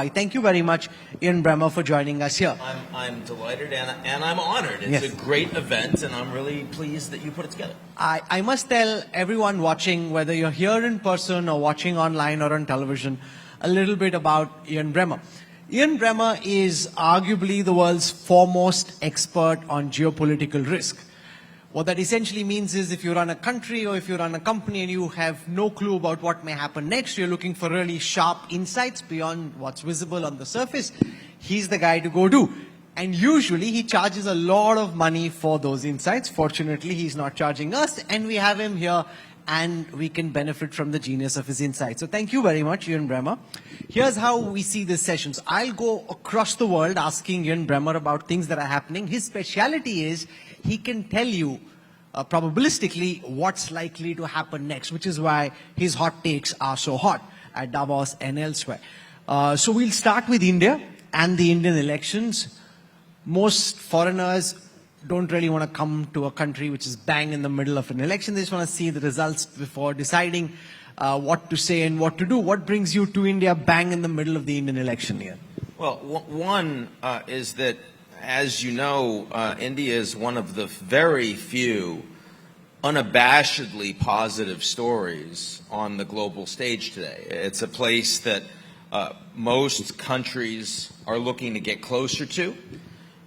Hi, thank you very much, Ian Bremmer, for joining us here. I'm delighted and I'm honored. It's a great event, and I'm really pleased that you put it together. I must tell everyone watching, whether you're here in person or watching online or on television, a little bit about Ian Bremmer. Ian Bremmer is arguably the world's foremost expert on geopolitical risk. What that essentially means is if you run a country or if you run a company and you have no clue about what may happen next, you're looking for really sharp insights beyond what's visible on the surface, he's the guy to go do. And usually he charges a lot of money for those insights. Fortunately, he's not charging us, and we have him here and we can benefit from the genius of his insights. So thank you very much, Ian Bremmer. Here's how we see these sessions. I'll go across the world asking Ian Bremmer about things that are happening. His speciality is he can tell you probabilistically what's likely to happen next, which is why his hot takes are so hot at Davos and elsewhere. So we'll start with India and the Indian elections. Most foreigners don't really want to come to a country which is bang in the middle of an election. They just want to see the results before deciding what to say and what to do. What brings you to India bang in the middle of the Indian election here? Well, one is that, as you know, India is one of the very few unabashedly positive stories on the global stage today. It's a place that most countries are looking to get closer to.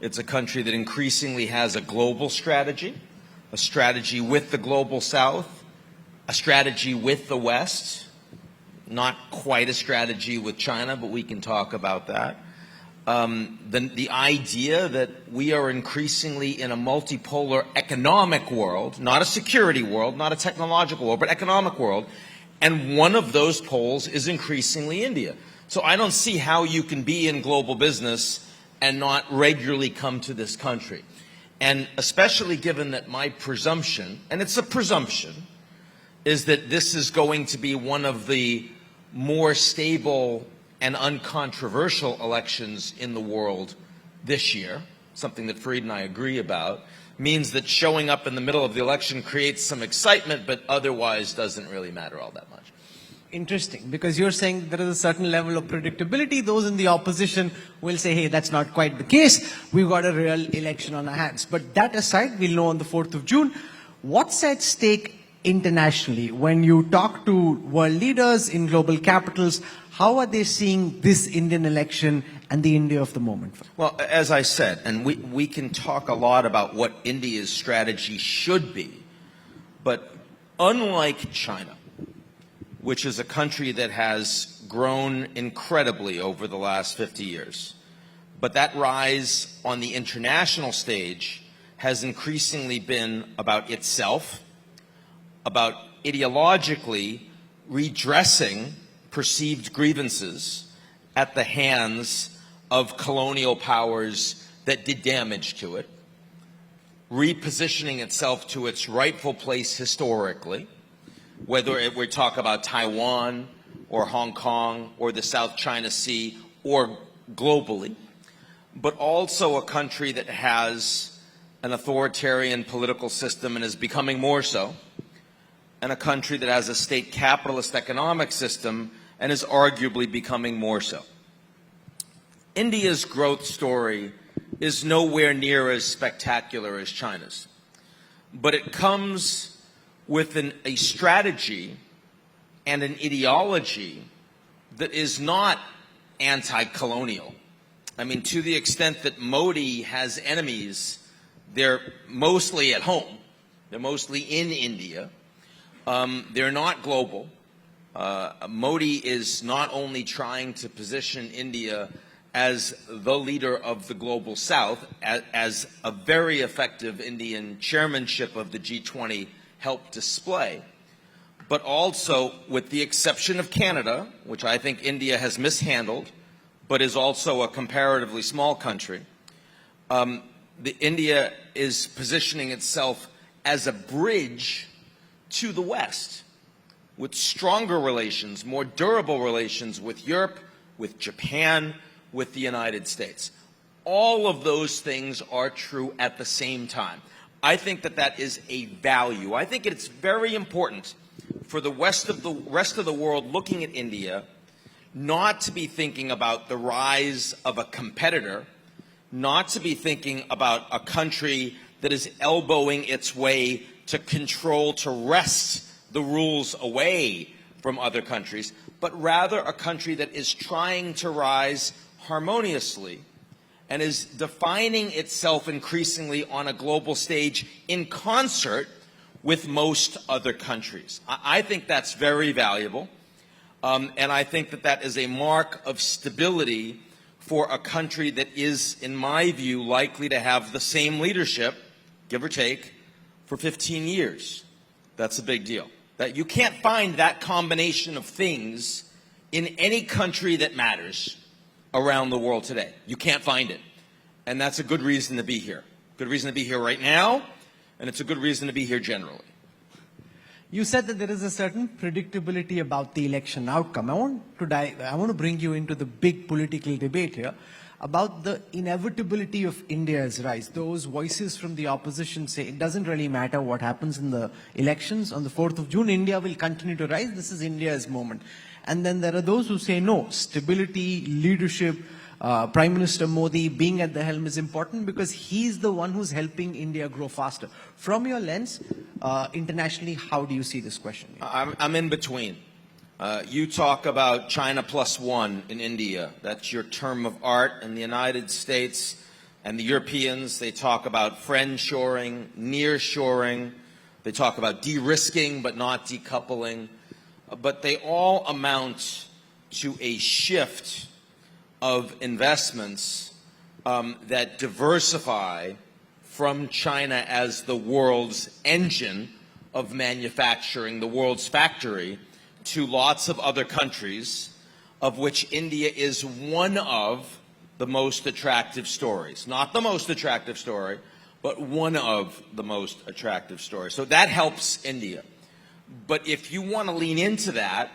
It's a country that increasingly has a global strategy, a strategy with the global south, a strategy with the West, not quite a strategy with China, but we can talk about that. The idea that we are increasingly in a multipolar economic world, not a security world, not a technological world, but economic world, and one of those poles is increasingly India. So I don't see how you can be in global business and not regularly come to this country. And especially given that my presumption, and it's a presumption, is that this is going to be one of the more stable and uncontroversial elections in the world this year, something that Fareed and I agree about, means that showing up in the middle of the election creates some excitement, but otherwise doesn't really matter all that much. Interesting, because you're saying there is a certain level of predictability. Those in the opposition will say, hey, that's not quite the case. We've got a real election on our hands. But that aside, we'll know on the 4th of June. What's at stake internationally? When you talk to world leaders in global capitals, how are they seeing this Indian election and the India of the moment? Well, as I said, and we can talk a lot about what India's strategy should be, but unlike China, which is a country that has grown incredibly over the last 50 years, but that rise on the international stage has increasingly been about itself, about ideologically redressing perceived grievances at the hands of colonial powers that did damage to it, repositioning itself to its rightful place historically, whether we talk about Taiwan or Hong Kong or the South China Sea or globally, but also a country that has an authoritarian political system and is becoming more so, and a country that has a state capitalist economic system and is arguably becoming more so. India's growth story is nowhere near as spectacular as China's, but it comes with a strategy and an ideology that is not anti-colonial. I mean, to the extent that Modi has enemies, they're mostly at home. They're mostly in India. They're not global. Modi is not only trying to position India as the leader of the global south, as a very effective Indian chairmanship of the G20 helped display, but also, with the exception of Canada, which I think India has mishandled, but is also a comparatively small country, India is positioning itself as a bridge to the West, with stronger relations, more durable relations with Europe, with Japan, with the United States. All of those things are true at the same time. I think that is a value. I think it's very important for the rest of the world looking at India not to be thinking about the rise of a competitor, not to be thinking about a country that is elbowing its way to control, to wrest the rules away from other countries, but rather a country that is trying to rise harmoniously and is defining itself increasingly on a global stage in concert with most other countries. I think that's very valuable, and I think that that is a mark of stability for a country that is, in my view, likely to have the same leadership, give or take, for 15 years. That's a big deal. That you can't find that combination of things in any country that matters around the world today. You can't find it. And that's a good reason to be here. Good reason to be here right now, and it's a good reason to be here generally. You said that there is a certain predictability about the election outcome. I want to bring you into the big political debate here about the inevitability of India's rise. Those voices from the opposition say it doesn't really matter what happens in the elections. On the 4th of June, India will continue to rise. This is India's moment. And then there are those who say no, stability, leadership, Prime Minister Modi being at the helm is important because he's the one who's helping India grow faster. From your lens, internationally, how do you see this question? I'm in between. You talk about China +1 in India. That's your term of art. In the United States and the Europeans, they talk about friendshoring, nearshoring. They talk about de-risking but not decoupling. But they all amount to a shift of investments that diversify from China as the world's engine of manufacturing, the world's factory, to lots of other countries, of which India is one of the most attractive stories. Not the most attractive story, but one of the most attractive stories. So that helps India. But if you want to lean into that,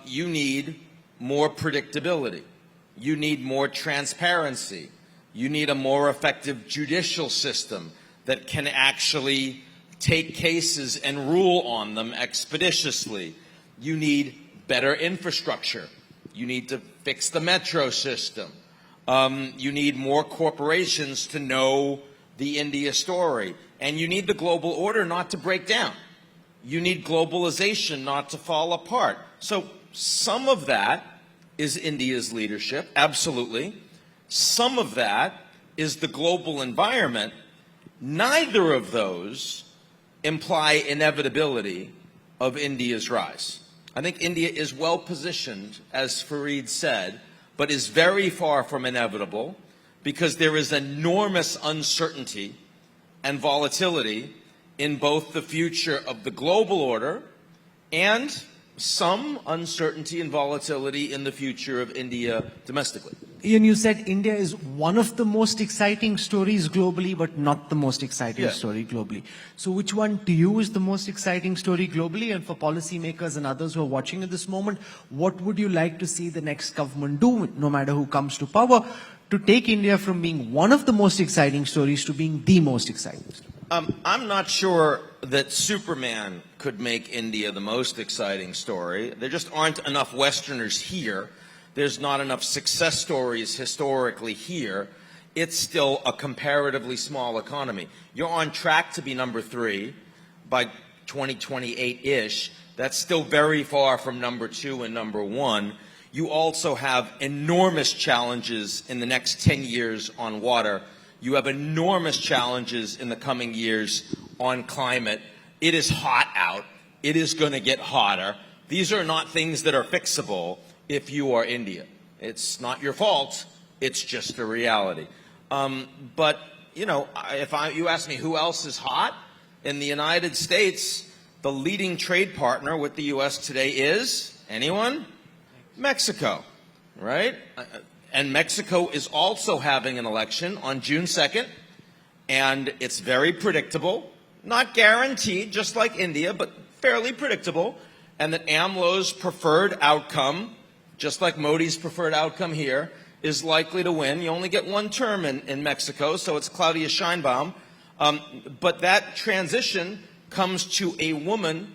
you need more predictability. You need more transparency. You need a more effective judicial system that can actually take cases and rule on them expeditiously. You need better infrastructure. You need to fix the metro system. You need more corporations to know the India story. And you need the global order not to break down. You need globalization not to fall apart. So some of that is India's leadership, absolutely. Some of that is the global environment. Neither of those imply inevitability of India's rise. I think India is well positioned, as Fareed said, but is very far from inevitable because there is enormous uncertainty and volatility in both the future of the global order and some uncertainty and volatility in the future of India domestically. Ian, you said India is one of the most exciting stories globally, but not the most exciting story globally. So which one to you is the most exciting story globally? And for policymakers and others who are watching at this moment, what would you like to see the next government do, no matter who comes to power, to take India from being one of the most exciting stories to being the most exciting story? I'm not sure that Superman could make India the most exciting story. There just aren't enough Westerners here. There's not enough success stories historically here. It's still a comparatively small economy. You're on track to be number 3 by 2028-ish. That's still very far from number 2 and number 1. You also have enormous challenges in the next 10 years on water. You have enormous challenges in the coming years on climate. It is hot out. It is going to get hotter. These are not things that are fixable if you are India. It's not your fault. It's just a reality. But, you know, you ask me who else is hot, in the United States, the leading trade partner with the U.S. today is, anyone? Mexico, right? And Mexico is also having an election on June 2nd, and it's very predictable, not guaranteed, just like India, but fairly predictable, and that AMLO's preferred outcome, just like Modi's preferred outcome here, is likely to win. You only get one term in Mexico, so it's Claudia Sheinbaum. But that transition comes to a woman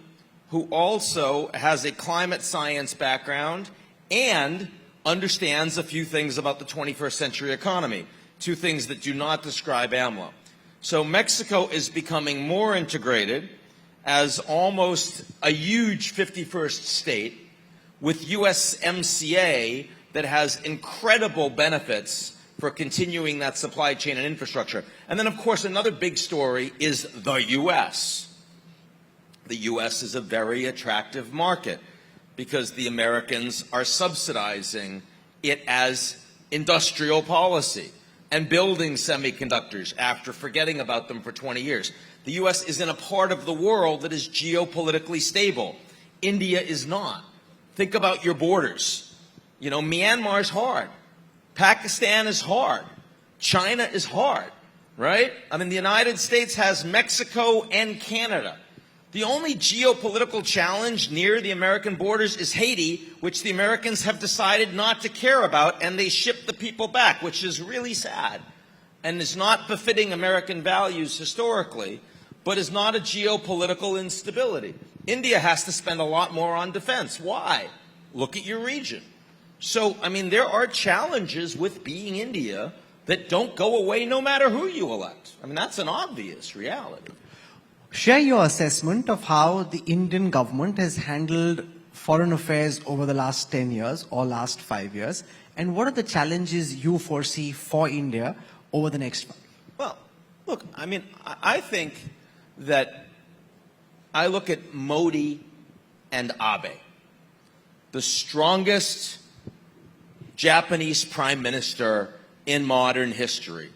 who also has a climate science background and understands a few things about the 21st century economy, two things that do not describe AMLO. So Mexico is becoming more integrated as almost a huge 51st state with USMCA that has incredible benefits for continuing that supply chain and infrastructure. And then, of course, another big story is the U.S. The U.S. is a very attractive market because the Americans are subsidizing it as industrial policy and building semiconductors after forgetting about them for 20 years. The U.S. is in a part of the world that is geopolitically stable. India is not. Think about your borders. You know, Myanmar is hard. Pakistan is hard. China is hard, right? I mean, the United States has Mexico and Canada. The only geopolitical challenge near the American borders is Haiti, which the Americans have decided not to care about, and they ship the people back, which is really sad and is not befitting American values historically, but is not a geopolitical instability. India has to spend a lot more on defense. Why? Look at your region. So, I mean, there are challenges with being India that don't go away no matter who you elect. I mean, that's an obvious reality. Share your assessment of how the Indian government has handled foreign affairs over the last 10 years or last 5 years, and what are the challenges you foresee for India over the next 5 years? Well, look, I mean, I think that I look at Modi and Abe, the strongest Japanese prime minister in modern history.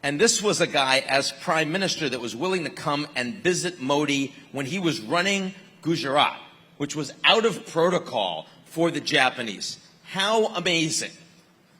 And this was a guy, as prime minister, that was willing to come and visit Modi when he was running Gujarat, which was out of protocol for the Japanese. How amazing.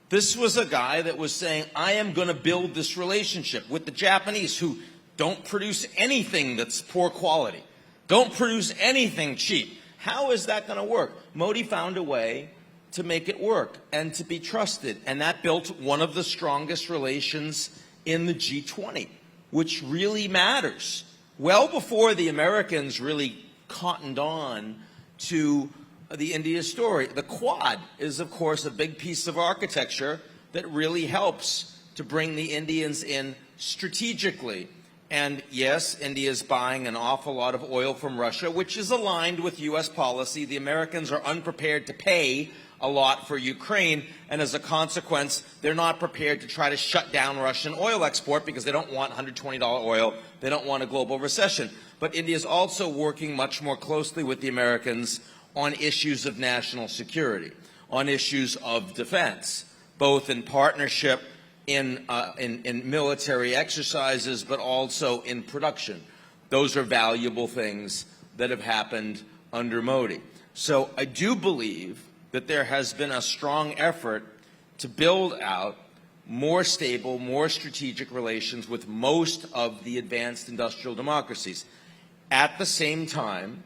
This was a guy that was saying, I am going to build this relationship with the Japanese who don't produce anything that's poor quality, don't produce anything cheap. How is that going to work? Modi found a way to make it work and to be trusted, and that built one of the strongest relations in the G20, which really matters. Well before the Americans really cottoned on to the India story. The Quad is, of course, a big piece of architecture that really helps to bring the Indians in strategically. And yes, India is buying an awful lot of oil from Russia, which is aligned with U.S. policy. The Americans are unprepared to pay a lot for Ukraine, and as a consequence, they're not prepared to try to shut down Russian oil export because they don't want $120 oil. They don't want a global recession. But India is also working much more closely with the Americans on issues of national security, on issues of defense, both in partnership in military exercises, but also in production. Those are valuable things that have happened under Modi. So I do believe that there has been a strong effort to build out more stable, more strategic relations with most of the advanced industrial democracies. At the same time,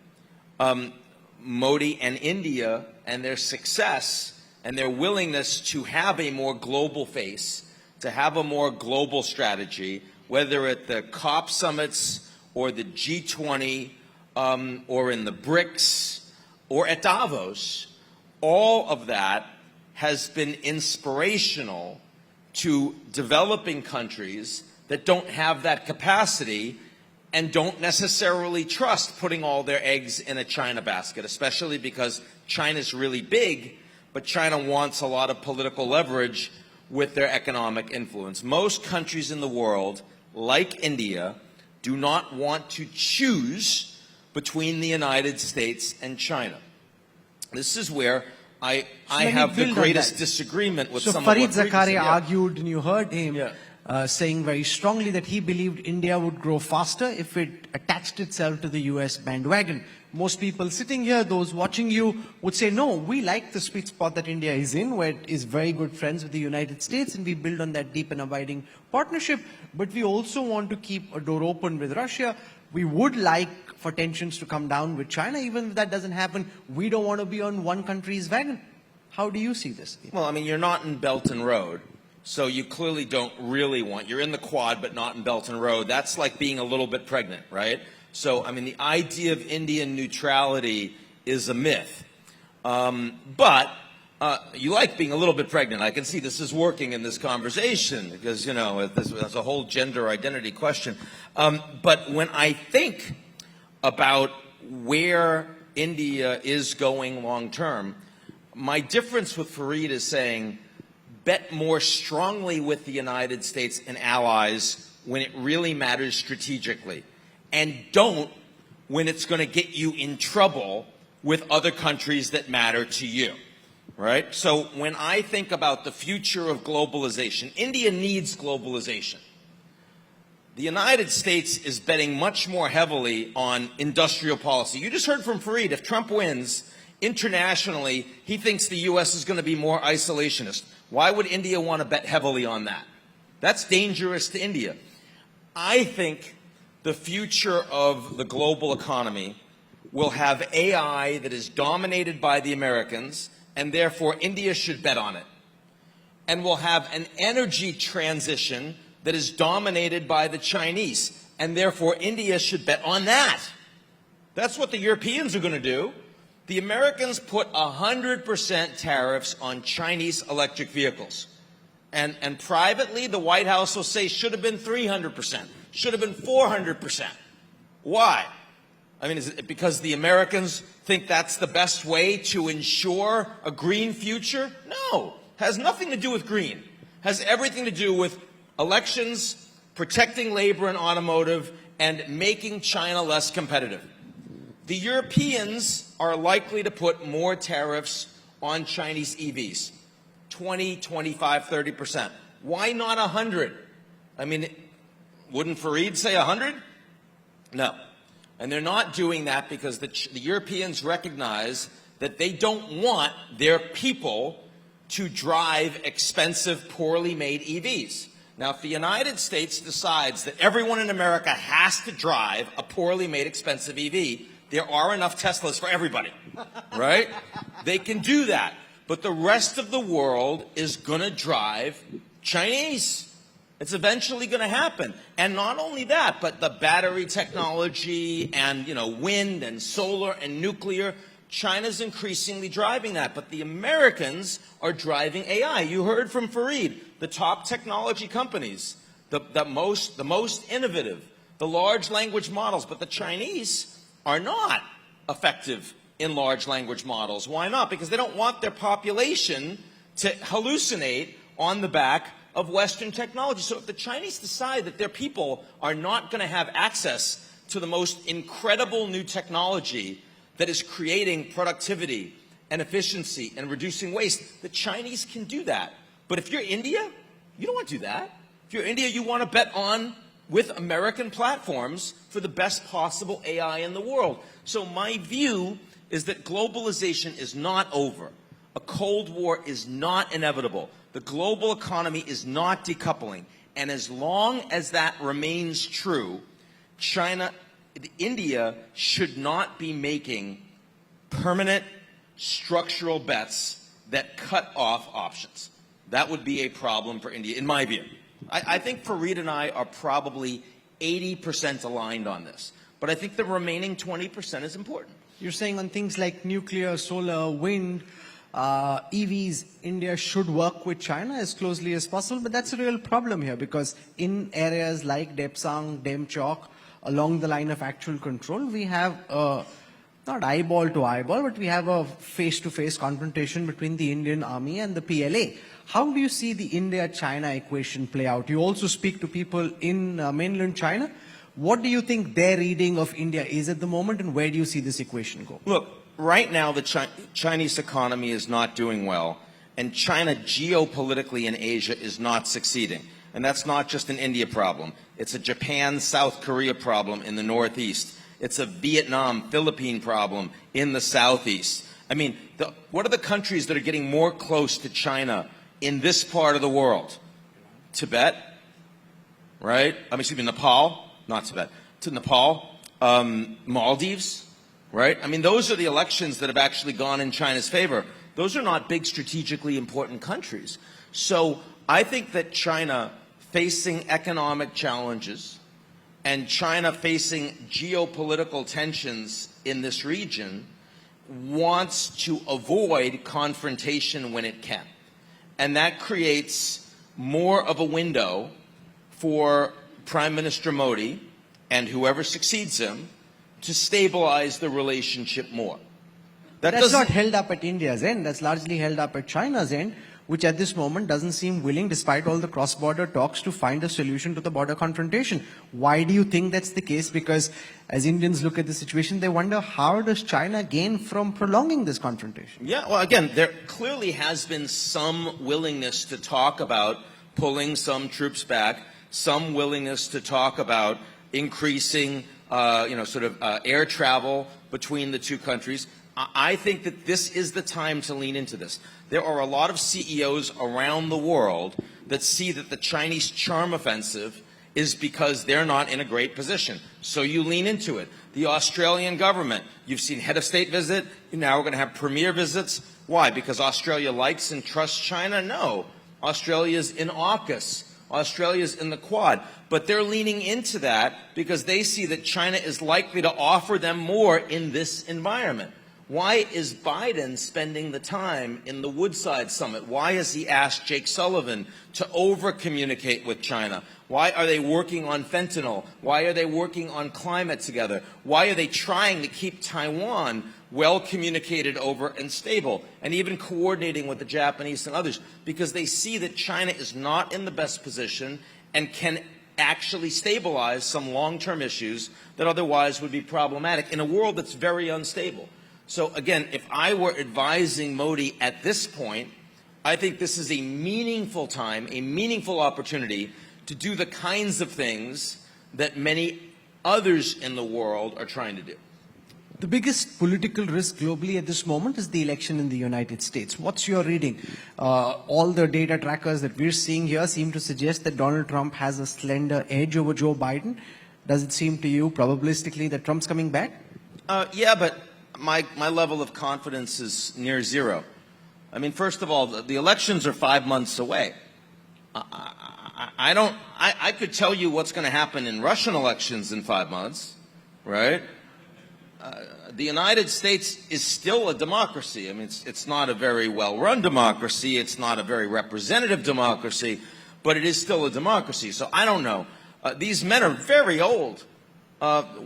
Modi and India and their success and their willingness to have a more global face, to have a more global strategy, whether at the COP summits or the G20 or in the BRICS or at Davos, all of that has been inspirational to developing countries that don't have that capacity and don't necessarily trust putting all their eggs in a China basket, especially because China's really big, but China wants a lot of political leverage with their economic influence. Most countries in the world, like India, do not want to choose between the United States and China. This is where I have the greatest disagreement with some of what Fareed Zakaria yeah. argued, and you heard him saying very strongly that he believed India would grow faster if it attached itself to the US bandwagon. Most people sitting here, those watching you, would say, no, we like the sweet spot that India is in, where it is very good friends with the United States, and we build on that deep and abiding partnership. But we also want to keep a door open with Russia. We would like for tensions to come down with China. Even if that doesn't happen, we don't want to be on one country's wagon. How do you see this? Well, I mean, you're not in Belt and Road, so you clearly don't really want, you're in the Quad but not in Belt and Road. That's like being a little bit pregnant, right? So, I mean, the idea of Indian neutrality is a myth. But You like being a little bit pregnant. I can see this is working in this conversation because, you know, there's a whole gender identity question. But when I think about where India is going long term, my difference with Fareed is saying bet more strongly with the United States and allies when it really matters strategically, and don't when it's going to get you in trouble with other countries that matter to you. Right? So when I think about the future of globalization, India needs globalization. The United States is betting much more heavily on industrial policy. You just heard from Fareed, if Trump wins, internationally, he thinks the U.S. is going to be more isolationist. Why would India want to bet heavily on that? That's dangerous to India. I think the future of the global economy will have AI that is dominated by the Americans, and therefore India should bet on it. And we'll have an energy transition that is dominated by the Chinese, and therefore India should bet on that. That's what the Europeans are going to do. The Americans put 100% tariffs on Chinese electric vehicles. And privately, the White House will say should have been 300%, should have been 400%. Why? I mean, is it because the Americans think that's the best way to ensure a green future? No. Has nothing to do with green. Has everything to do with elections, protecting labor and automotive, and making China less competitive. The Europeans are likely to put more tariffs on Chinese EVs. 20, 25, 30%. Why not 100? I mean, wouldn't Fareed say 100? No. And they're not doing that because the Europeans recognize that they don't want their people to drive expensive, poorly made EVs. Now, if the United States decides that everyone in America has to drive a poorly made, expensive EV, there are enough Teslas for everybody, right? They can do that. But the rest of the world is going to drive Chinese. It's eventually going to happen. And not only that, but the battery technology and, you know, wind and solar and nuclear, China's increasingly driving that. But the Americans are driving AI. You heard from Fareed, the top technology companies, the most innovative, the large language models. But the Chinese are not effective in large language models. Why not? Because they don't want their population to hallucinate on the back of Western technology. So if the Chinese decide that their people are not going to have access to the most incredible new technology that is creating productivity and efficiency and reducing waste, the Chinese can do that. But if you're India, you don't want to do that. If you're India, you want to bet on with American platforms for the best possible AI in the world. So my view is that globalization is not over. A Cold War is not inevitable. The global economy is not decoupling. And as long as that remains true, India should not be making permanent structural bets that cut off options. That would be a problem for India, in my view. I think Fareed and I are probably 80% aligned on this. But I think the remaining 20% is important. You're saying on things like nuclear, solar, wind, EVs, India should work with China as closely as possible, but that's a real problem here because in areas like Depsang, Demchok, along the line of actual control, we have not eyeball to eyeball, but we have a face-to-face confrontation between the Indian Army and the PLA. How do you see the India-China equation play out? You also speak to people in mainland China. What do you think their reading of India is at the moment, and where do you see this equation go? Look, right now the Chinese economy is not doing well, and China geopolitically in Asia is not succeeding. And that's not just an India problem. It's a Japan-South Korea problem in the Northeast. It's a Vietnam-Philippine problem in the Southeast. I mean, what are the countries that are getting more close to China in this part of the world? Tibet, right? Excuse me, Nepal, not Tibet, to Nepal, Maldives, right? I mean, those are the elections that have actually gone in China's favor. Those are not big strategically important countries. So I think that China facing economic challenges and China facing geopolitical tensions in this region wants to avoid confrontation when it can. And that creates more of a window for Prime Minister Modi and whoever succeeds him to stabilize the relationship more. That's not held up at India's end. That's largely held up at China's end, which at this moment doesn't seem willing, despite all the cross-border talks, to find a solution to the border confrontation. Why do you think that's the case? Because as Indians look at the situation, they wonder, how does China gain from prolonging this confrontation? Yeah, well, again, there clearly has been some willingness to talk about pulling some troops back, some willingness to talk about increasing, air travel between the two countries. I think that this is the time to lean into this. There are a lot of CEOs around the world that see that the Chinese charm offensive is because they're not in a great position. So you lean into it. The Australian government, you've seen head of state visit, now we're going to have premier visits. Why? Because Australia likes and trusts China? No. Australia's in AUKUS. Australia's in the Quad. But they're leaning into that because they see that China is likely to offer them more in this environment. Why is Biden spending the time in the Woodside Summit? Why has he asked Jake Sullivan to over-communicate with China? Why are they working on fentanyl? Why are they working on climate together? Why are they trying to keep Taiwan well communicated over and stable, and even coordinating with the Japanese and others? Because they see that China is not in the best position and can actually stabilize some long-term issues that otherwise would be problematic in a world that's very unstable. So again, if I were advising Modi at this point, I think this is a meaningful time, a meaningful opportunity to do the kinds of things that many others in the world are trying to do. The biggest political risk globally at this moment is the election in the United States. What's your reading? All the data trackers that we're seeing here seem to suggest that Donald Trump has a slender edge over Joe Biden. Does it seem to you probabilistically that Trump's coming back? Yeah, but my level of confidence is near zero. I mean, first of all, the elections are 5 months away. I could tell you what's going to happen in Russian elections in 5 months, right? The United States is still a democracy. I mean, it's not a very well-run democracy. It's not a very representative democracy, but it is still a democracy. So I don't know. These men are very old.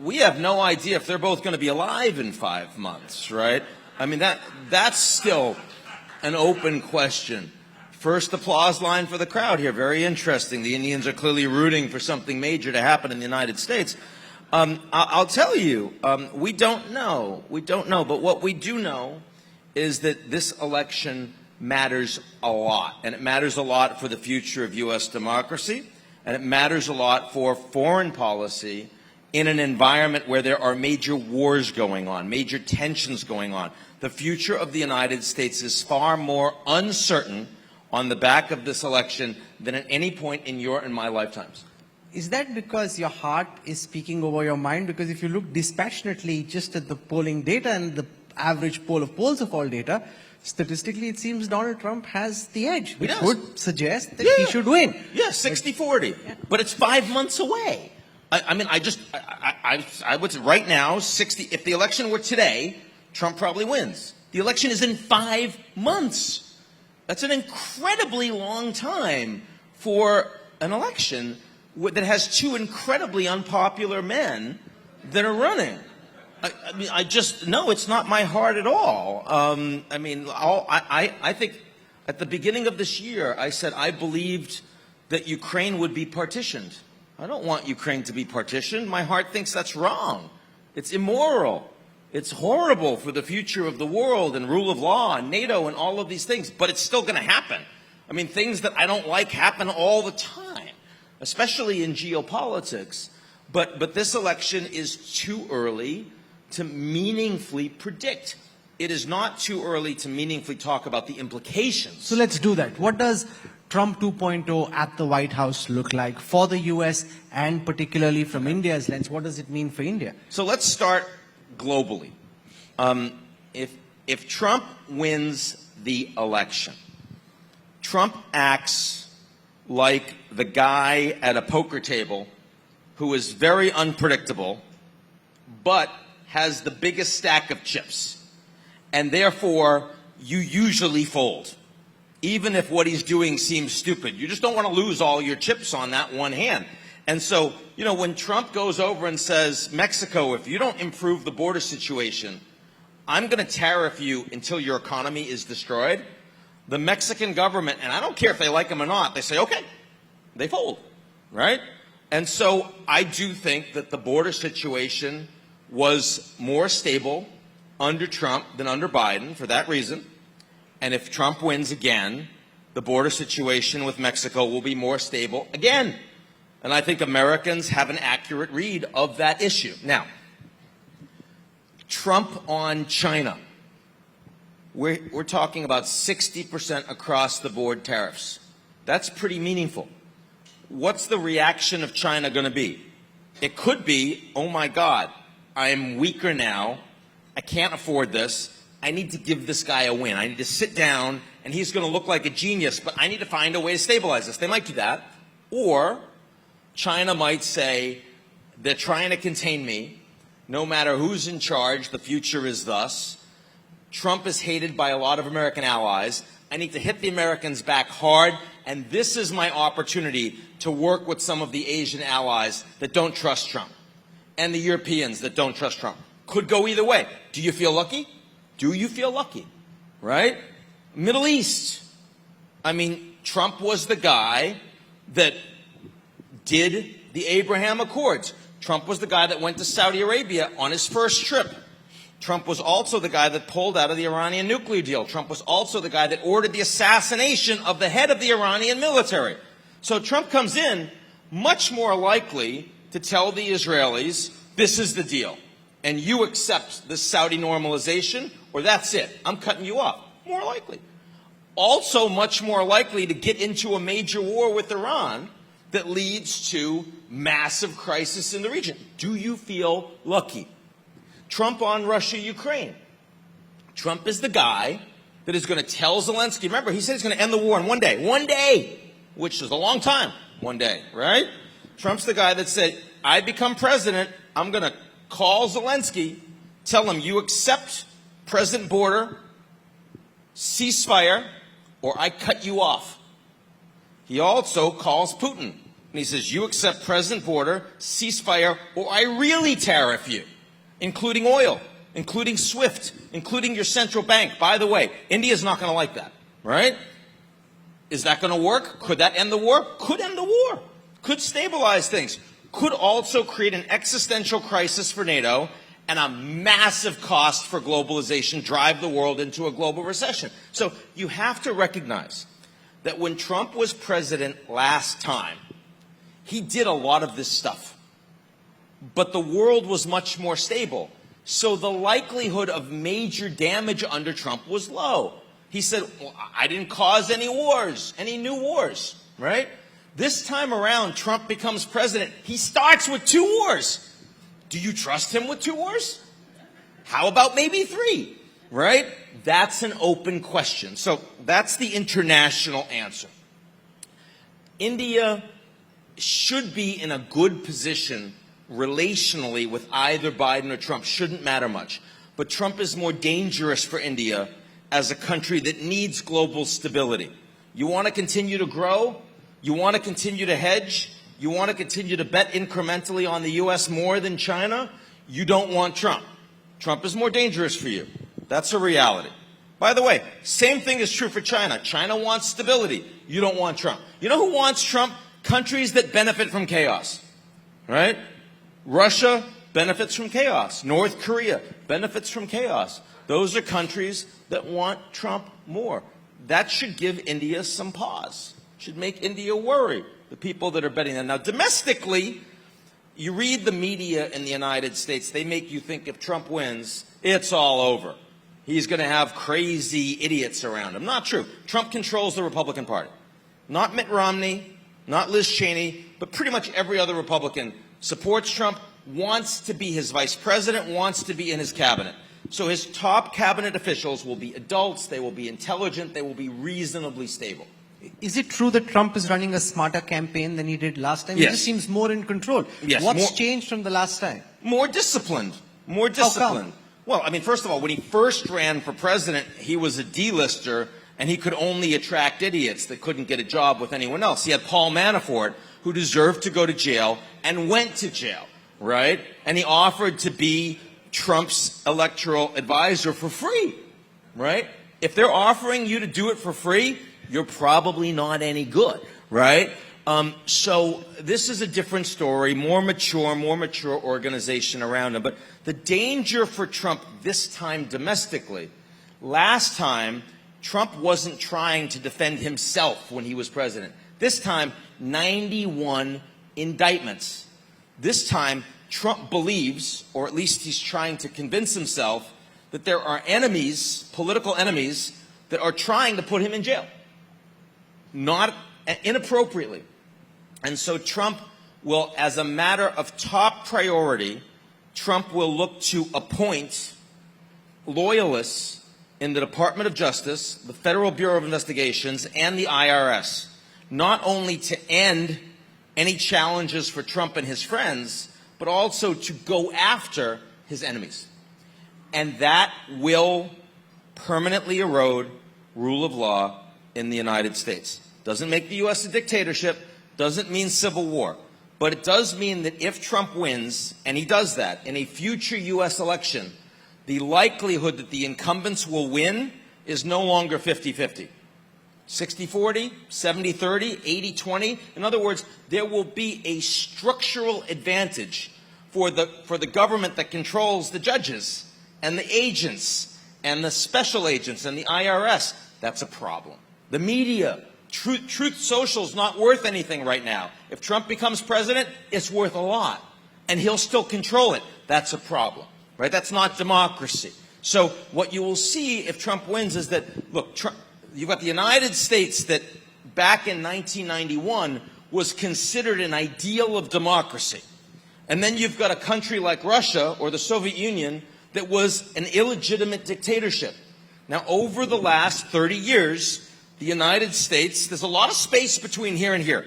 We have no idea if they're both going to be alive in 5 months, right? I mean, that's still an open question. First applause line for the crowd here. Very interesting. The Indians are clearly rooting for something major to happen in the United States. I'll tell you, we don't know. We don't know. But what we do know is that this election matters a lot. And it matters a lot for the future of U.S. democracy. And it matters a lot for foreign policy in an environment where there are major wars going on, major tensions going on. The future of the United States is far more uncertain on the back of this election than at any point in your and my lifetimes. Is that because your heart is speaking over your mind? Because if you look dispassionately just at the polling data and the average poll of polls of all data, statistically it seems Donald Trump has the edge, which would suggest that he should win. Yeah, 60-40. Yeah. But it's 5 months away. I would say right now, 60. If the election were today, Trump probably wins. The election is in 5 months. That's an incredibly long time for an election that has two incredibly unpopular men that are running. No, it's not my heart at all. I think at the beginning of this year, I said I believed that Ukraine would be partitioned. I don't want Ukraine to be partitioned. My heart thinks that's wrong. It's immoral. It's horrible for the future of the world and rule of law and NATO and all of these things, but it's still going to happen. I mean, things that I don't like happen all the time, especially in geopolitics. But this election is too early to meaningfully predict. It is not too early to meaningfully talk about the implications. So let's do that. What does Trump 2.0 at the White House look like for the U.S. and particularly from India's lens? What does it mean for India? So let's start globally. If Trump wins the election, Trump acts like the guy at a poker table who is very unpredictable but has the biggest stack of chips. and therefore you usually fold, even if what he's doing seems stupid. You just don't want to lose all your chips on that one hand. And so, you know, when Trump goes over and says, Mexico, if you don't improve the border situation, I'm going to tariff you until your economy is destroyed, the Mexican government, and I don't care if they like him or not, they say, okay, they fold, right? And so I do think that the border situation was more stable under Trump than under Biden for that reason. And if Trump wins again, the border situation with Mexico will be more stable again. And I think Americans have an accurate read of that issue. Now, Trump on China. We're talking about 60% across the board tariffs. That's pretty meaningful. What's the reaction of China going to be? It could be, oh my God, I'm weaker now. I can't afford this. I need to give this guy a win. I need to sit down, and he's going to look like a genius, but I need to find a way to stabilize this. They might do that. Or China might say, they're trying to contain me. No matter who's in charge, the future is thus. Trump is hated by a lot of American allies. I need to hit the Americans back hard, and this is my opportunity to work with some of the Asian allies that don't trust Trump and the Europeans that don't trust Trump. Could go either way. Do you feel lucky? Do you feel lucky? Right? Middle East. I mean, Trump was the guy that did the Abraham Accords. Trump was the guy that went to Saudi Arabia on his first trip. Trump was also the guy that pulled out of the Iranian nuclear deal. Trump was also the guy that ordered the assassination of the head of the Iranian military. So Trump comes in much more likely to tell the Israelis, this is the deal, and you accept the Saudi normalization, or that's it. I'm cutting you off. More likely. Also much more likely to get into a major war with Iran that leads to massive crisis in the region. Do you feel lucky? Trump on Russia-Ukraine. Trump is the guy that is going to tell Zelensky, remember, he said he's going to end the war in one day, which is a long time, one day, right? Trump's the guy that said, I become president, I'm going to call Zelensky, tell him you accept present border, ceasefire, or I cut you off. He also calls Putin, and he says, you accept present border, ceasefire, or I really tariff you, including oil, including SWIFT, including your central bank. By the way, India's not going to like that, right? Is that going to work? Could that end the war? Could end the war. Could stabilize things. Could also create an existential crisis for NATO and a massive cost for globalization, drive the world into a global recession. So you have to recognize that when Trump was president last time, he did a lot of this stuff. But the world was much more stable. So the likelihood of major damage under Trump was low. He said, well, I didn't cause any wars, any new wars, right? This time around, Trump becomes president. He starts with 2 wars. Do you trust him with 2 wars? How about maybe 3, right? That's an open question. So that's the international answer. India should be in a good position relationally with either Biden or Trump. Shouldn't matter much. But Trump is more dangerous for India as a country that needs global stability. You want to continue to grow? You want to continue to hedge? You want to continue to bet incrementally on the U.S. more than China? You don't want Trump. Trump is more dangerous for you. That's a reality. By the way, same thing is true for China. China wants stability. You don't want Trump. You know who wants Trump? Countries that benefit from chaos, right? Russia benefits from chaos. North Korea benefits from chaos. Those are countries that want Trump more. That should give India some pause. Should make India worry, the people that are betting them. Now, domestically, you read the media in the United States, they make you think if Trump wins, it's all over. He's going to have crazy idiots around him. Not true. Trump controls the Republican Party. Not Mitt Romney, not Liz Cheney, but pretty much every other Republican supports Trump, wants to be his vice president, wants to be in his cabinet. So his top cabinet officials will be adults, they will be intelligent, they will be reasonably stable. Is it true that Trump is running a smarter campaign than he did last time? Yes. He just seems more in control. Yes, What's changed from the last time? More disciplined. More disciplined. Well, I mean, first of all, when he first ran for president, he was a D-lister, and he could only attract idiots that couldn't get a job with anyone else. He had Paul Manafort, who deserved to go to jail and went to jail, right? And he offered to be Trump's electoral advisor for free, right? If they're offering you to do it for free, you're probably not any good, right? So this is a different story, more mature organization around him. But the danger for Trump this time domestically, last time, Trump wasn't trying to defend himself when he was president. This time, 91 indictments. This time, Trump believes, or at least he's trying to convince himself, that there are enemies, political enemies, that are trying to put him in jail. Not inappropriately. And so Trump will, as a matter of top priority, Trump will look to appoint loyalists in the Department of Justice, the Federal Bureau of Investigations, and the IRS, not only to end any challenges for Trump and his friends, but also to go after his enemies. And that will permanently erode rule of law in the United States. Doesn't make the U.S. a dictatorship, doesn't mean civil war. But it does mean that if Trump wins, and he does that, in a future U.S. election, the likelihood that the incumbents will win is no longer 50-50. 60-40, 70-30, 80-20. In other words, there will be a structural advantage for the government that controls the judges and the agents and the special agents and the IRS. That's a problem. The media, Truth Social is not worth anything right now. If Trump becomes president, it's worth a lot. And he'll still control it. That's a problem. Right? That's not democracy. So what you will see if Trump wins is that, look, you've got the United States that back in 1991 was considered an ideal of democracy. And then you've got a country like Russia or the Soviet Union that was an illegitimate dictatorship. Now, over the last 30 years, the United States, there's a lot of space between here and here,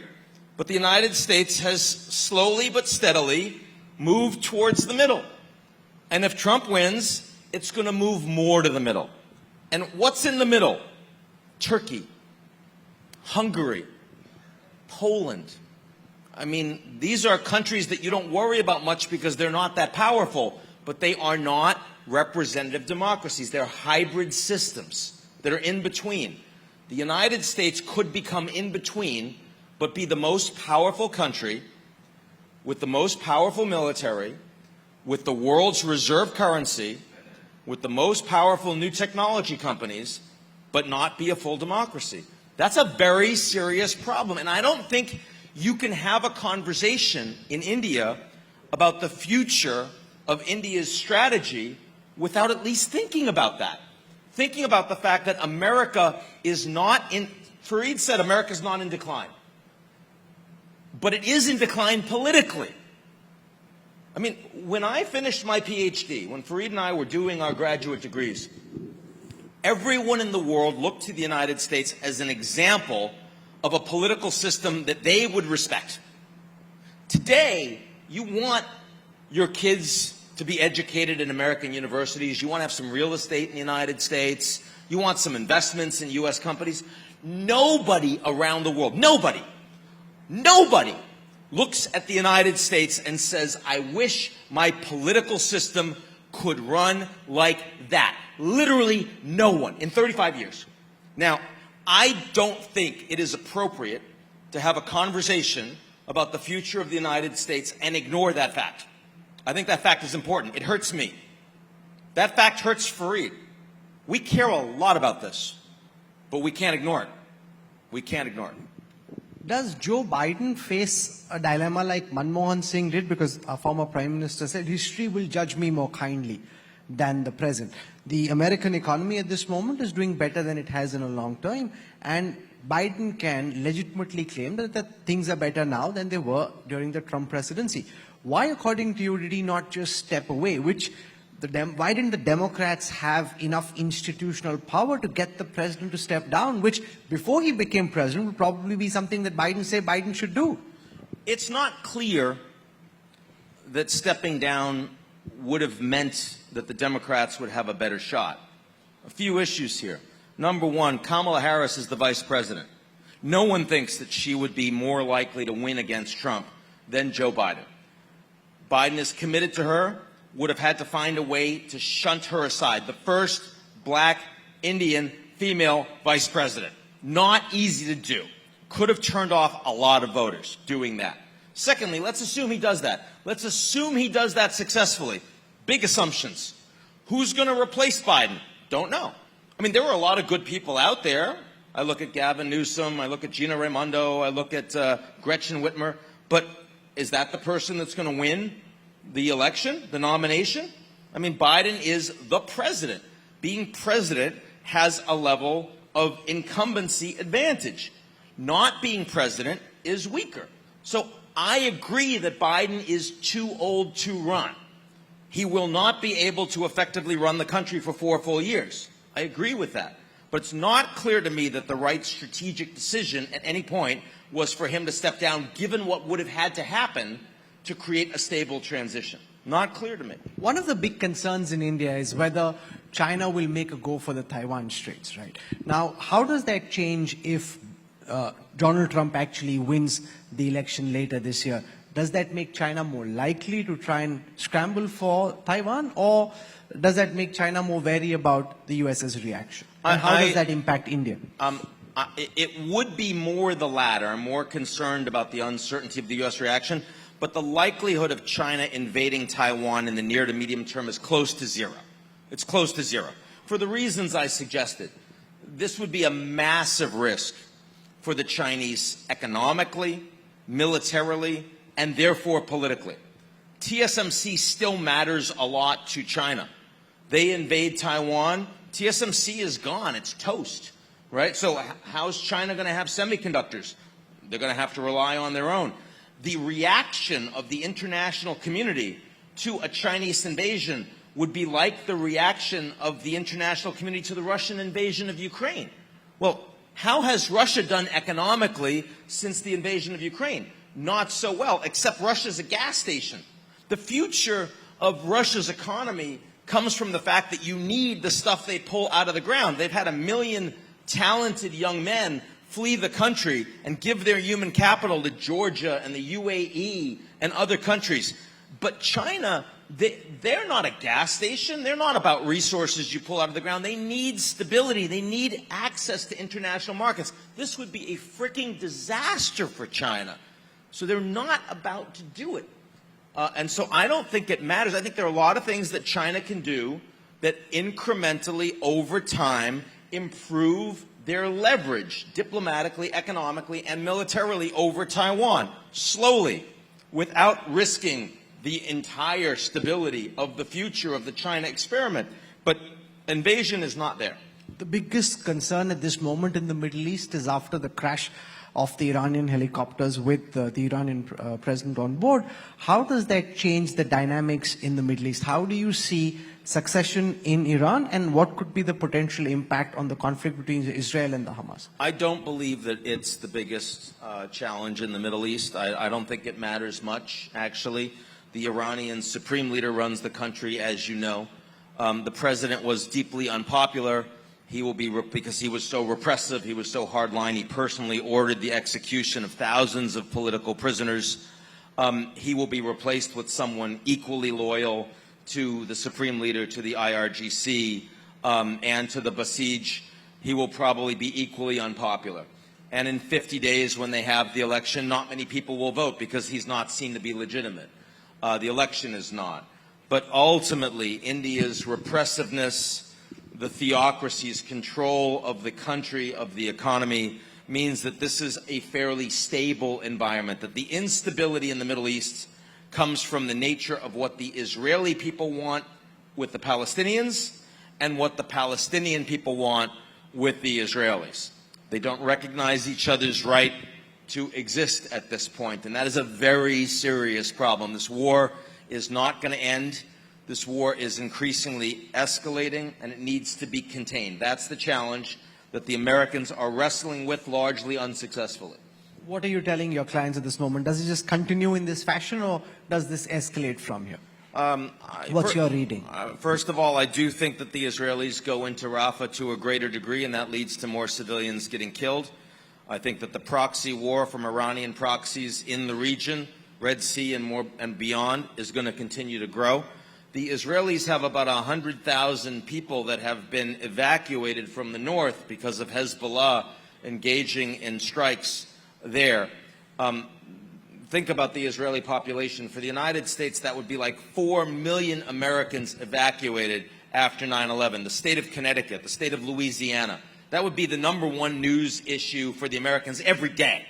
but the United States has slowly but steadily moved towards the middle. And if Trump wins, it's going to move more to the middle. And what's in the middle? Turkey, Hungary, Poland. I mean, these are countries that you don't worry about much because they're not that powerful, but they are not representative democracies. They're hybrid systems that are in between. The United States could become in between, but be the most powerful country with the most powerful military, with the world's reserve currency, with the most powerful new technology companies, but not be a full democracy. That's a very serious problem. And I don't think you can have a conversation in India about the future of India's strategy without at least thinking about that. Thinking about the fact that America is not in, Fareed said America's not in decline. But it is in decline politically. I mean, when I finished my PhD, when Fareed and I were doing our graduate degrees, everyone in the world looked to the United States as an example of a political system that they would respect. Today, you want your kids to be educated in American universities. You want to have some real estate in the United States. You want some investments in U.S. companies. Nobody around the world, nobody looks at the United States and says, I wish my political system could run like that. Literally no one in 35 years. Now, I don't think it is appropriate to have a conversation about the future of the United States and ignore that fact. I think that fact is important. It hurts me. That fact hurts Fareed. We care a lot about this, but we can't ignore it. We can't ignore it. Does Joe Biden face a dilemma like Manmohan Singh did? Because our former Prime Minister said, history will judge me more kindly than the present. The American economy at this moment is doing better than it has in a long time, and Biden can legitimately claim that things are better now than they were during the Trump presidency. Why, according to you, did he not just step away? Why didn't the Democrats have enough institutional power to get the president to step down, which before he became president would probably be something that Biden should do? It's not clear that stepping down would have meant that the Democrats would have a better shot. A few issues here. Number one, Kamala Harris is the vice president. No one thinks that she would be more likely to win against Trump than Joe Biden. Biden is committed to her, would have had to find a way to shunt her aside. The first black Indian female vice president. Not easy to do. Could have turned off a lot of voters doing that. Secondly, let's assume he does that. Let's assume he does that successfully. Big assumptions. Who's going to replace Biden? Don't know. I mean, there were a lot of good people out there. I look at Gavin Newsom, I look at Gina Raimondo, I look at Gretchen Whitmer. But is that the person that's going to win the election, the nomination? I mean, Biden is the president. Being president has a level of incumbency advantage. Not being president is weaker. So I agree that Biden is too old to run. He will not be able to effectively run the country for 4 full years. I agree with that. But it's not clear to me that the right strategic decision at any point was for him to step down, given what would have had to happen to create a stable transition. Not clear to me. One of the big concerns in India is whether China will make a go for the Taiwan Straits, right? Now, how does that change if Donald Trump actually wins the election later this year? Does that make China more likely to try and scramble for Taiwan, or does that make China more wary about the US's reaction? And how does that impact India? It would be more the latter. I'm more concerned about the uncertainty of the U.S. reaction, but the likelihood of China invading Taiwan in the near to medium term is close to zero. It's close to zero. For the reasons I suggested, this would be a massive risk for the Chinese economically, militarily, and therefore politically. TSMC still matters a lot to China. They invade Taiwan, TSMC is gone, it's toast, right? So how's China going to have semiconductors? They're going to have to rely on their own. The reaction of the international community to a Chinese invasion would be like the reaction of the international community to the Russian invasion of Ukraine. Well, how has Russia done economically since the invasion of Ukraine? Not so well, except Russia's a gas station. The future of Russia's economy comes from the fact that you need the stuff they pull out of the ground. They've had 1 million talented young men flee the country and give their human capital to Georgia and the UAE and other countries. But China, they're not a gas station. They're not about resources you pull out of the ground. They need stability. They need access to international markets. This would be a freaking disaster for China. So they're not about to do it. And so I don't think it matters. I think there are a lot of things that China can do that incrementally over time improve their leverage diplomatically, economically, and militarily over Taiwan, slowly, without risking the entire stability of the future of the China experiment. But invasion is not there. The biggest concern at this moment in the Middle East is after the crash of the Iranian helicopters with the Iranian president on board. How does that change the dynamics in the Middle East? How do you see succession in Iran, and what could be the potential impact on the conflict between Israel and the Hamas? I don't believe that it's the biggest challenge in the Middle East. I don't think it matters much, actually. The Iranian supreme leader runs the country, as you know. The president was deeply unpopular. He will be, because he was so repressive, he was so hardline, he personally ordered the execution of thousands of political prisoners. He will be replaced with someone equally loyal to the supreme leader, to the IRGC, and to the Basij. He will probably be equally unpopular. And in 50 days, when they have the election, not many people will vote because he's not seen to be legitimate. The election is not. But ultimately, India's repressiveness, the theocracy's control of the country, of the economy, means that this is a fairly stable environment, that the instability in the Middle East comes from the nature of what the Israeli people want with the Palestinians and what the Palestinian people want with the Israelis. They don't recognize each other's right to exist at this point, and that is a very serious problem. This war is not going to end. This war is increasingly escalating, and it needs to be contained. That's the challenge that the Americans are wrestling with, largely unsuccessfully. What are you telling your clients at this moment? Does it just continue in this fashion, or does this escalate from here? What's your reading? First of all, I do think that the Israelis go into Rafah to a greater degree, and that leads to more civilians getting killed. I think that the proxy war from Iranian proxies in the region, Red Sea and beyond, is going to continue to grow. The Israelis have about 100,000 people that have been evacuated from the north because of Hezbollah engaging in strikes there. Think about the Israeli population. For the United States, that would be like 4 million Americans evacuated after 9/11. The state of Connecticut, the state of Louisiana. That would be the #1 news issue for the Americans every day.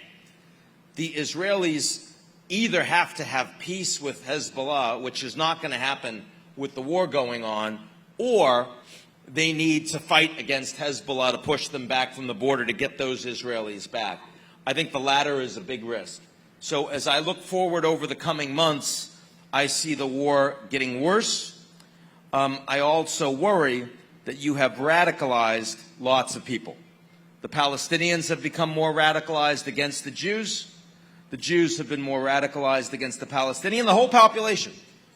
The Israelis either have to have peace with Hezbollah, which is not going to happen with the war going on, or they need to fight against Hezbollah to push them back from the border to get those Israelis back. I think the latter is a big risk. So as I look forward over the coming months, I see the war getting worse. I also worry that you have radicalized lots of people. The Palestinians have become more radicalized against the Jews. The Jews have been more radicalized against the Palestinian, the whole population.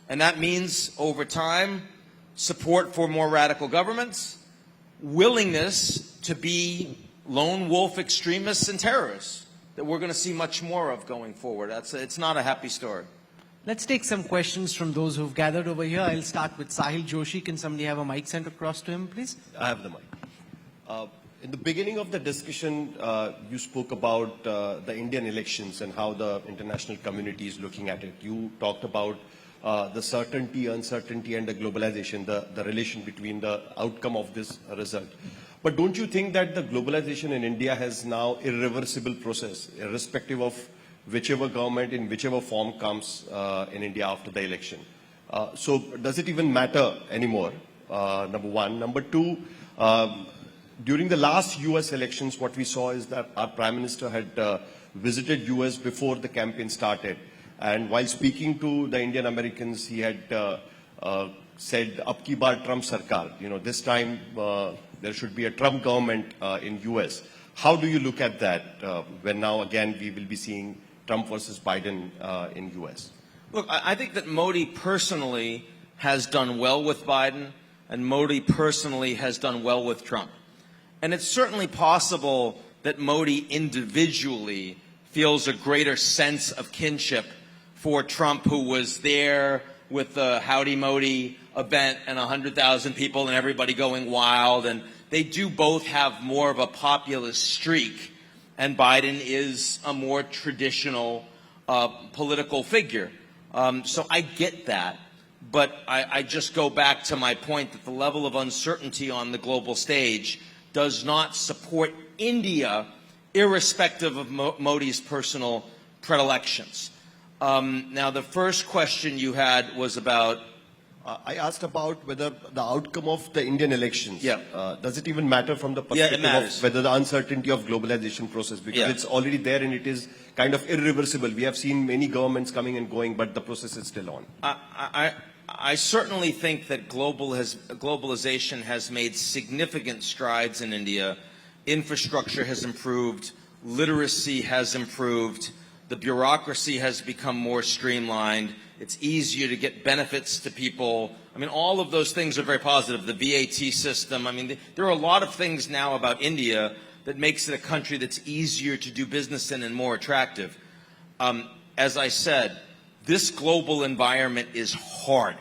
And that means, over time, support for more radical governments, willingness to be lone wolf extremists and terrorists that we're going to see much more of going forward. It's not a happy story. Let's take some questions from those who've gathered over here. I'll start with Sahil Joshi. Can somebody have a mic sent across to him, please? I have the mic. In the beginning of the discussion, you spoke about the Indian elections and how the international community is looking at it. You talked about the certainty, uncertainty, and the globalization, the relation between the outcome of this result. But don't you think that the globalization in India has now irreversible process, irrespective of whichever government in whichever form comes in India after the election? So does it even matter anymore? Number one. Number two, during the last US elections, what we saw is that our Prime Minister had visited US before the campaign started. And while speaking to the Indian Americans, he had said, "Ab ki baar Trump sarkar." You know, this time there should be a Trump government in US. How do you look at that when now again we will be seeing Trump versus Biden in US? Look, I think that Modi personally has done well with Biden, and Modi personally has done well with Trump. And it's certainly possible that Modi individually feels a greater sense of kinship for Trump, who was there with the Howdy Modi event and 100,000 people and everybody going wild. And they do both have more of a populist streak. And Biden is a more traditional political figure. So I get that. But I just go back to my point that the level of uncertainty on the global stage does not support India, irrespective of Modi's personal predilections. Now, the first question you had was about... I asked about whether the outcome of the Indian elections, Yeah. Does it even matter from the perspective of whether the uncertainty of globalization process, because it's already there and it is kind of irreversible. We have seen many governments coming and going, but the process is still on. I certainly think that globalization has made significant strides in India. Infrastructure has improved, literacy has improved, the bureaucracy has become more streamlined, it's easier to get benefits to people. I mean, all of those things are very positive. The VAT system, I mean, there are a lot of things now about India that makes it a country that's easier to do business in and more attractive. As I said, this global environment is hard.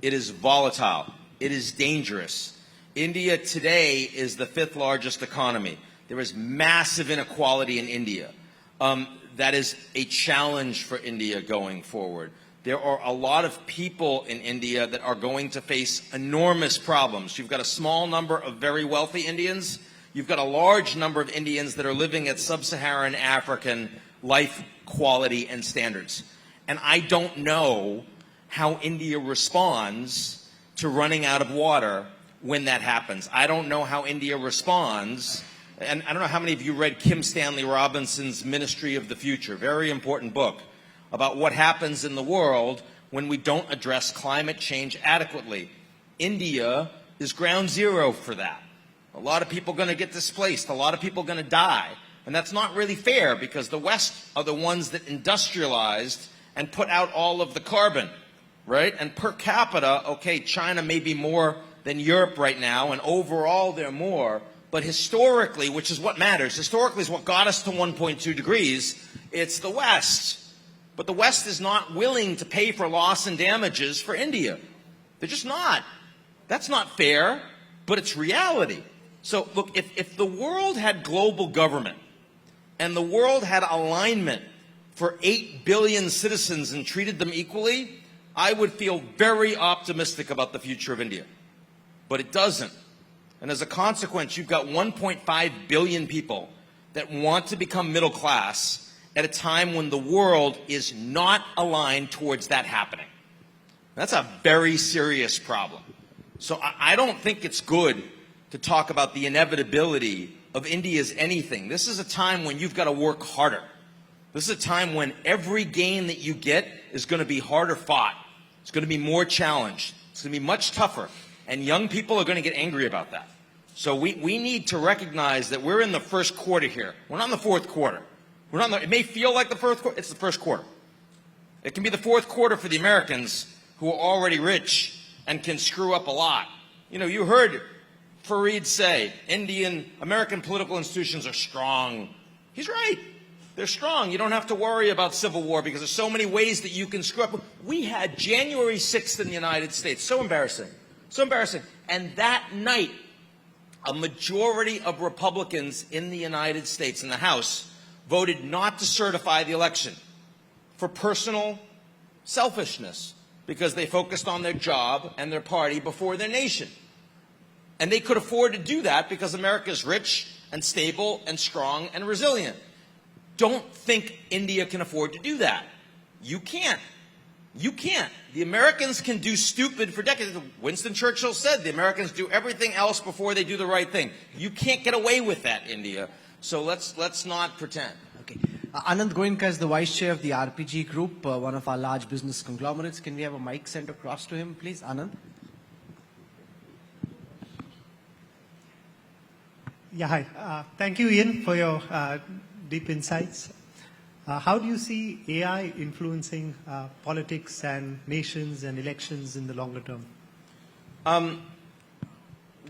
It is volatile. It is dangerous. India today is the 5th largest economy. There is massive inequality in India. That is a challenge for India going forward. There are a lot of people in India that are going to face enormous problems. You've got a small number of very wealthy Indians. You've got a large number of Indians that are living at sub-Saharan African life quality and standards. And I don't know how India responds to running out of water when that happens. I don't know how India responds, and I don't know how many of you read Kim Stanley Robinson's Ministry of the Future, very important book, about what happens in the world when we don't address climate change adequately. India is ground zero for that. A lot of people are going to get displaced, a lot of people are going to die, and that's not really fair because the West are the ones that industrialized and put out all of the carbon, right? And per capita, okay, China may be more than Europe right now, and overall they're more, but historically, which is what matters, historically is what got us to 1.2 degrees, it's the West. But the West is not willing to pay for loss and damages for India. They're just not. That's not fair, but it's reality. So look, if the world had global government and the world had alignment for 8 billion citizens and treated them equally, I would feel very optimistic about the future of India. But it doesn't. And as a consequence, you've got 1.5 billion people that want to become middle class at a time when the world is not aligned towards that happening. That's a very serious problem. So I don't think it's good to talk about the inevitability of India's anything. This is a time when you've got to work harder. This is a time when every gain that you get is going to be harder fought. It's going to be more challenged. It's going to be much tougher. And young people are going to get angry about that. So we need to recognize that we're in the first quarter here. We're not in the fourth quarter. We're not in the, it may feel like the first quarter. It's the first quarter. It can be the fourth quarter for the Americans who are already rich and can screw up a lot. You know, you heard Fareed say American political institutions are strong. He's right. They're strong. You don't have to worry about civil war because there's so many ways that you can screw up. We had January 6th in the United States. So embarrassing. So embarrassing. And that night, a majority of Republicans in the United States, in the House, voted not to certify the election for personal selfishness because they focused on their job and their party before their nation. And they could afford to do that because America is rich and stable and strong and resilient. Don't think India can afford to do that. You can't. You can't. The Americans can do stupid for decades. Winston Churchill said the Americans do everything else before they do the right thing. You can't get away with that, India. So let's not pretend. Okay. Anand Goenka is the vice chair of the RPG Group, one of our large business conglomerates. Can we have a mic sent across to him, please? Anand? Yeah, hi. Thank you, Ian, for your deep insights. How do you see AI influencing politics and nations and elections in the longer term?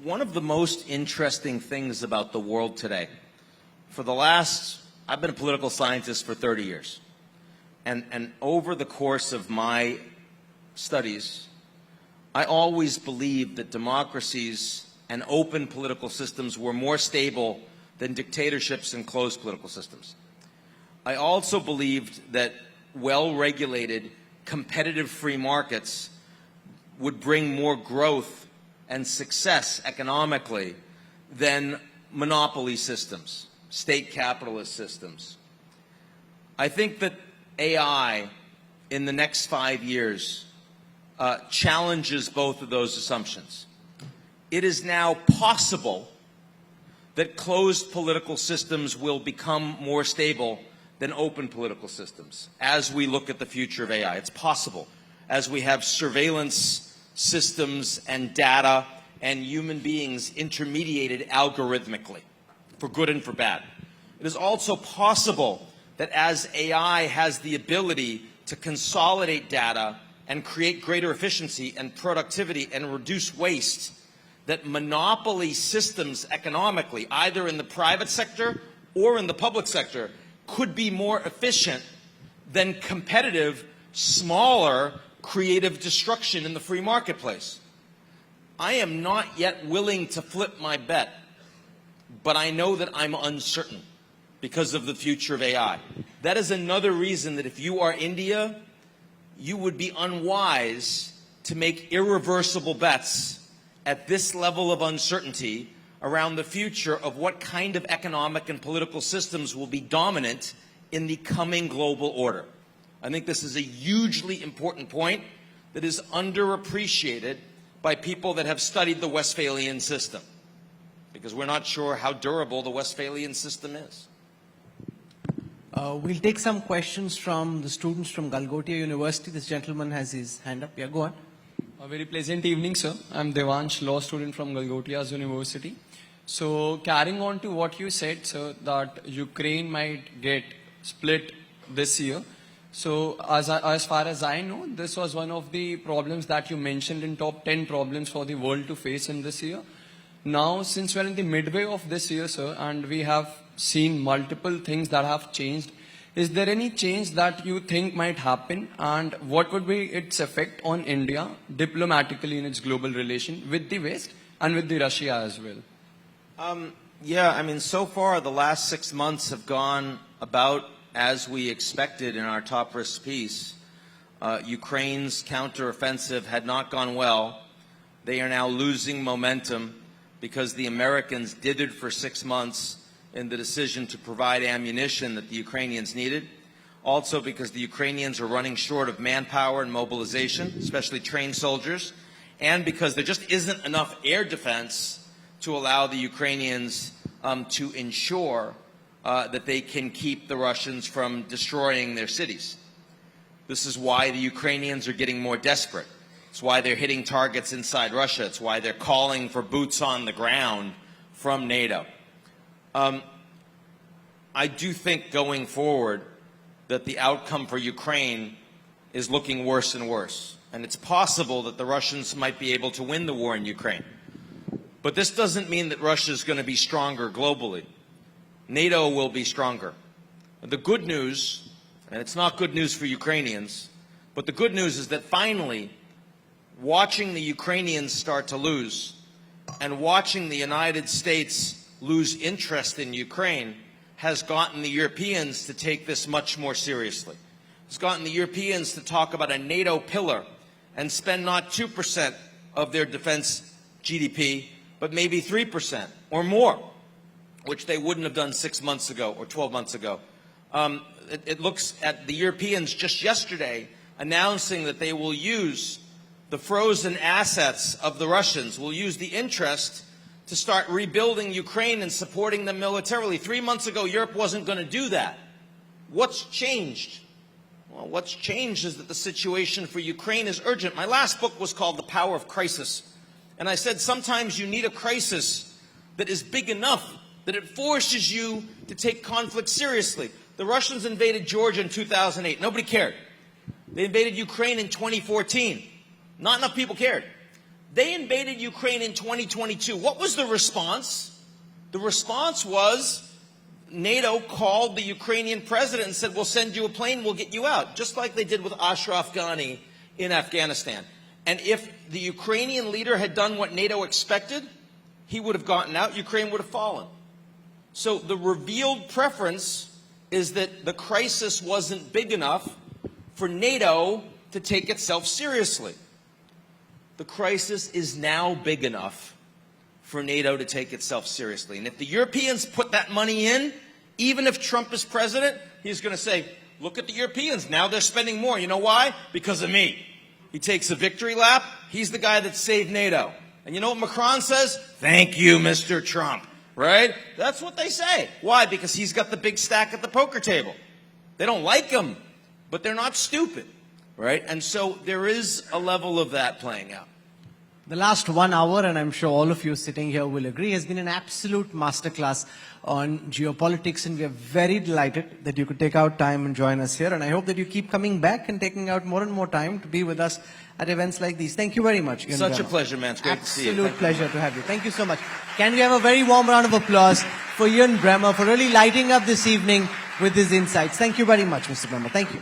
One of the most interesting things about the world today, I've been a political scientist for 30 years. And over the course of my studies, I always believed that democracies and open political systems were more stable than dictatorships and closed political systems. I also believed that well-regulated, competitive free markets would bring more growth and success economically than monopoly systems, state capitalist systems. I think that AI in the next 5 years challenges both of those assumptions. It is now possible that closed political systems will become more stable than open political systems as we look at the future of AI. It's possible as we have surveillance systems and data and human beings intermediated algorithmically, for good and for bad. It is also possible that as AI has the ability to consolidate data and create greater efficiency and productivity and reduce waste, that monopoly systems economically, either in the private sector or in the public sector, could be more efficient than competitive, smaller, creative destruction in the free marketplace. I am not yet willing to flip my bet, but I know that I'm uncertain because of the future of AI. That is another reason that if you are India, you would be unwise to make irreversible bets at this level of uncertainty around the future of what kind of economic and political systems will be dominant in the coming global order. I think this is a hugely important point that is underappreciated by people that have studied the Westphalian system, because we're not sure how durable the Westphalian system is. We'll take some questions from the students from Galgotia University. This gentleman has his hand up. Yeah, go on. A very pleasant evening, sir. I'm Devansh, law student from Galgotia University. So carrying on to what you said, sir, that Ukraine might get split this year. So as far as I know, this was one of the problems that you mentioned in top 10 problems for the world to face in this year. Now, since we're in the midway of this year, sir, and we have seen multiple things that have changed, is there any change that you think might happen, and what would be its effect on India diplomatically in its global relation with the West and with the Russia as well? Yeah, I mean, so far the last 6 months have gone about as we expected in our top risk piece. Ukraine's counteroffensive had not gone well. They are now losing momentum because the Americans dithered for 6 months in the decision to provide ammunition that the Ukrainians needed. Also because the Ukrainians are running short of manpower and mobilization, especially trained soldiers, and because there just isn't enough air defense to allow the Ukrainians to ensure that they can keep the Russians from destroying their cities. This is why the Ukrainians are getting more desperate. It's why they're hitting targets inside Russia. It's why they're calling for boots on the ground from NATO. I do think going forward that the outcome for Ukraine is looking worse and worse. And it's possible that the Russians might be able to win the war in Ukraine. But this doesn't mean that Russia is going to be stronger globally. NATO will be stronger. The good news, and it's not good news for Ukrainians, but the good news is that finally, watching the Ukrainians start to lose and watching the United States lose interest in Ukraine has gotten the Europeans to take this much more seriously. It's gotten the Europeans to talk about a NATO pillar and spend not 2% of their defense GDP, but maybe 3% or more, which they wouldn't have done 6 months ago or 12 months ago. It looks at the Europeans just yesterday announcing that they will use the frozen assets of the Russians, will use the interest to start rebuilding Ukraine and supporting them militarily. 3 months ago, Europe wasn't going to do that. What's changed? Well, what's changed is that the situation for Ukraine is urgent. My last book was called The Power of Crisis. And I said sometimes you need a crisis that is big enough that it forces you to take conflict seriously. The Russians invaded Georgia in 2008. Nobody cared. They invaded Ukraine in 2014. Not enough people cared. They invaded Ukraine in 2022. What was the response? The response was NATO called the Ukrainian president and said, we'll send you a plane, we'll get you out, just like they did with Ashraf Ghani in Afghanistan. And if the Ukrainian leader had done what NATO expected, he would have gotten out, Ukraine would have fallen. So the revealed preference is that the crisis wasn't big enough for NATO to take itself seriously. The crisis is now big enough for NATO to take itself seriously. And if the Europeans put that money in, even if Trump is president, he's going to say, look at the Europeans, now they're spending more. You know why? Because of me. He takes a victory lap. He's the guy that saved NATO. And you know what Macron says? Thank you, Mr. Trump. Right? That's what they say. Why? Because he's got the big stack at the poker table. They don't like him, but they're not stupid. Right? And so there is a level of that playing out. The last 1 hour, and I'm sure all of you sitting here will agree, has been an absolute masterclass on geopolitics, and we are very delighted that you could take out time and join us here. And I hope that you keep coming back and taking out more and more time to be with us at events like these. Thank you very much, Ian Such Bremmer. a pleasure, man. It's great to see you. Absolute pleasure to have you. Thank you so much. Can we have a very warm round of applause for Ian Bremmer for really lighting up this evening with his insights. Thank you very much, Mr. Bremmer. Thank you.